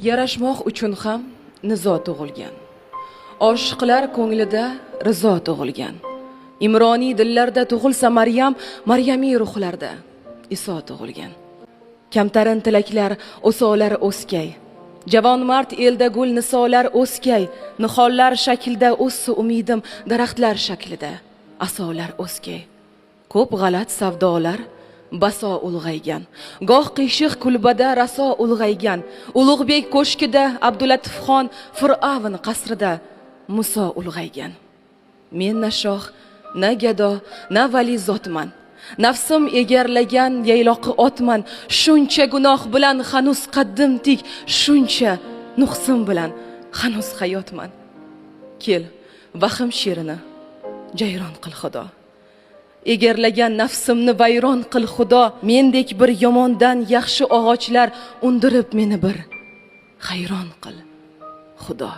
Yarashmoq uchun ham nizo tug'ilgan. Oshiqlar ko'nglida rizo tug'ilgan. Imroniy dillarda tug'ilsa Maryam, Maryamiy ruhlarda Iso tug'ilgan. Kamtarin tilaklar, o'solar o'skay. Javon mard elda gul nisolar o'skay. Nihollar shaklida o'ssa umidim, daraxtlar shaklida asolar o'skay. Ko'p g'alat savdolar baso ulg'aygan. Goh qiyshiq kulbada raso ulg'aygan. Ulug'bek ko'shkida Abdulatifxon, Fir'avn qasrida Muso ulg'aygan. Men na shoh, na gado, na vali zotman. Nafsim egarlagan yayloqi otman. Shuncha gunoh bilan hanuz qaddim tik, shuncha nuqsim bilan hanuz hayotman. Kel, vahim sherini jayron qil Xudo. Egarlagan nafsimni vayron qil Xudo. Mendek bir yomondan yaxshi og'ochlar undirib meni bir hayron qil Xudo.